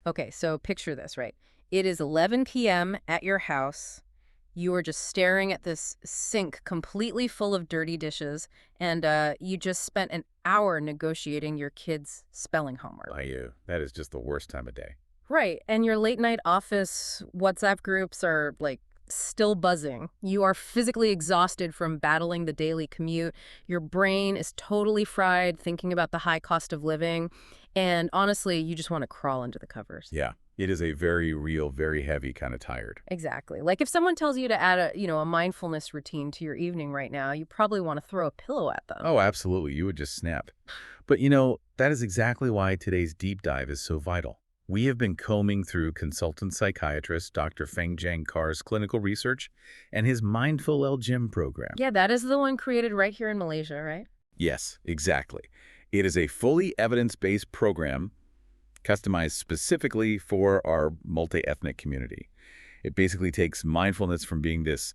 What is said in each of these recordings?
Okay, so picture this, right? It is 11 p.m. at your house. You are just staring at this sink completely full of dirty dishes, and you just spent an hour negotiating your kids' spelling homework. That is just the worst time of day. Right, and your late-night office WhatsApp groups are, like, still buzzing. You are physically exhausted from battling the daily commute. Your brain is totally fried thinking about the high cost of living, and honestly, you just want to crawl under the covers. Yeah, it is a very real, very heavy kind of tired. Exactly. Like if someone tells you to add a mindfulness routine to your evening right now, you probably want to throw a pillow at them. Oh, absolutely. You would just snap. But that is exactly why today's deep dive is so vital. We have been combing through consultant psychiatrist Dr. Feng Jiang Carr's clinical research and his MindfulGym program. Yeah, that is the one created right here in Malaysia, right? Yes, exactly. It is a fully evidence-based program customized specifically for our multi-ethnic community. It basically takes mindfulness from being this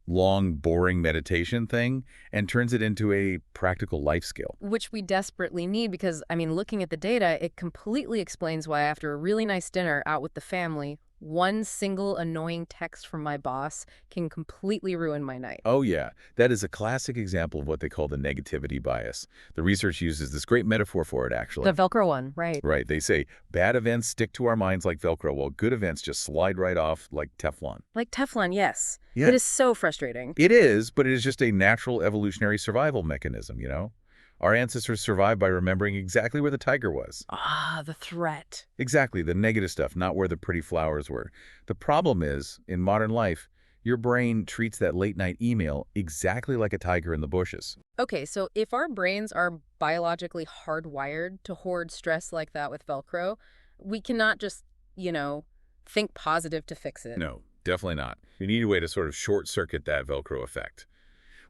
long, boring meditation thing and turns it into a practical life skill. Which we desperately need because, I mean, looking at the data, it completely explains why after a really nice dinner out with the family, one single annoying text from my boss can completely ruin my night. Oh yeah, that is a classic example of what they call the negativity bias. The research uses this great metaphor for it, actually. The Velcro one, right. Right, they say bad events stick to our minds like Velcro, while good events just slide right off like Teflon. Like Teflon, yes. Yeah. It is so frustrating. It is, but it is just a natural evolutionary survival mechanism. Our ancestors survived by remembering exactly where the tiger was. Ah, the threat. Exactly, the negative stuff, not where the pretty flowers were. The problem is, in modern life, your brain treats that late-night email exactly like a tiger in the bushes. Okay, so if our brains are biologically hardwired to hoard stress like that with Velcro, we cannot just, think positive to fix it. No, definitely not. You need a way to sort of short-circuit that Velcro effect.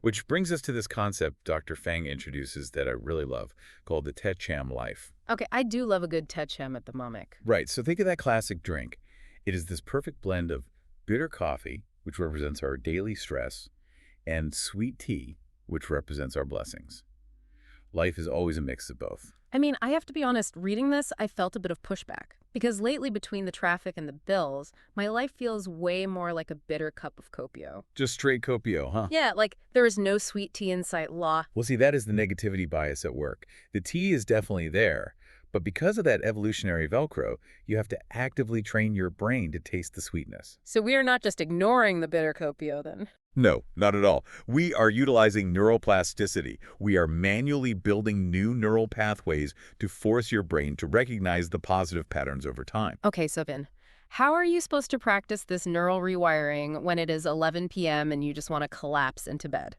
Which brings us to this concept Dr. Feng introduces that I really love, called the Teh Cham life. Okay, I do love a good Teh Cham at the moment. Right, so think of that classic drink. It is this perfect blend of bitter coffee, which represents our daily stress, and sweet tea, which represents our blessings. Life is always a mix of both. I mean, I have to be honest, reading this, I felt a bit of pushback. Because lately, between the traffic and the bills, my life feels way more like a bitter cup of Copi-O. Just straight Copi-O, huh? Yeah, like there is no sweet tea in sight law. Well, see, that is the negativity bias at work. The tea is definitely there, but because of that evolutionary Velcro, you have to actively train your brain to taste the sweetness. So we are not just ignoring the bitter Copi-O then. No, not at all. We are utilizing neuroplasticity. We are manually building new neural pathways to force your brain to recognize the positive patterns over time. Okay, so Vin, how are you supposed to practice this neural rewiring when it is 11 p.m. and you just want to collapse into bed?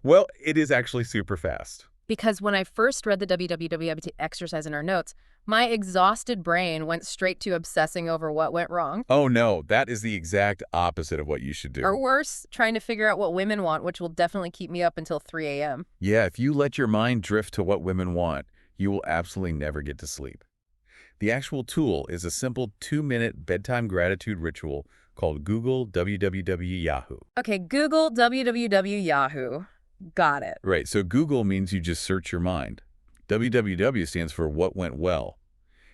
Well, it is actually super fast. Because when I first read the WWW exercise in our notes, my exhausted brain went straight to obsessing over what went wrong. Oh no, that is the exact opposite of what you should do. Or worse, trying to figure out what women want, which will definitely keep me up until 3 a.m. Yeah, if you let your mind drift to what women want, you will absolutely never get to sleep. The actual tool is a simple 2-minute bedtime gratitude ritual called Google-WWW-Yahoo. Okay, Google-WWW-Yahoo. Got it. Right, so Google means you just search your mind. WWW stands for what went well.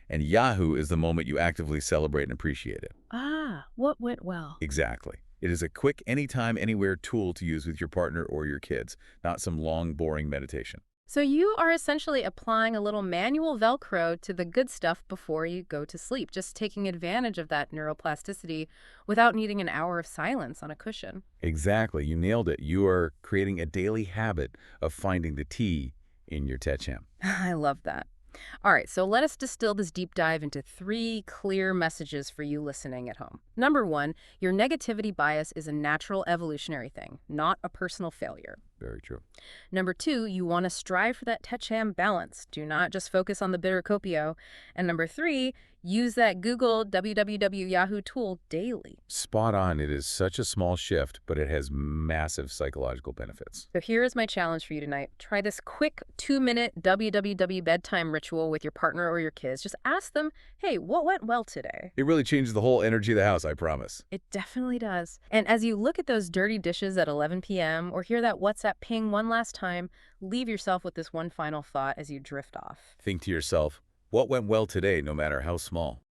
And Yahoo is the moment you actively celebrate and appreciate it. Ah, what went well? Exactly. It is a quick, anytime, anywhere tool to use with your partner or your kids, not some long, boring meditation. So you are essentially applying a little manual Velcro to the good stuff before you go to sleep, just taking advantage of that neuroplasticity without needing an hour of silence on a cushion. Exactly. You nailed it. You are creating a daily habit of finding the tea in your Teh Cham. I love that. All right, so let us distill this deep dive into 3 clear messages for you listening at home. Number 1, your negativity bias is a natural evolutionary thing, not a personal failure. Very true. Number 2, you want to strive for that Teh Cham balance. Do not just focus on the bitter Copi-O. And number 3, use that Google-WWW-Yahoo tool daily. Spot on. It is such a small shift, but it has massive psychological benefits. So here is my challenge for you tonight. Try this quick 2-minute WWW bedtime ritual with your partner or your kids. Just ask them, hey, what went well today? It really changes the whole energy of the house, I promise. It definitely does. And as you look at those dirty dishes at 11 p.m. or hear that WhatsApp ping one last time, leave yourself with this one final thought as you drift off. Think to yourself, What went well today, no matter how small?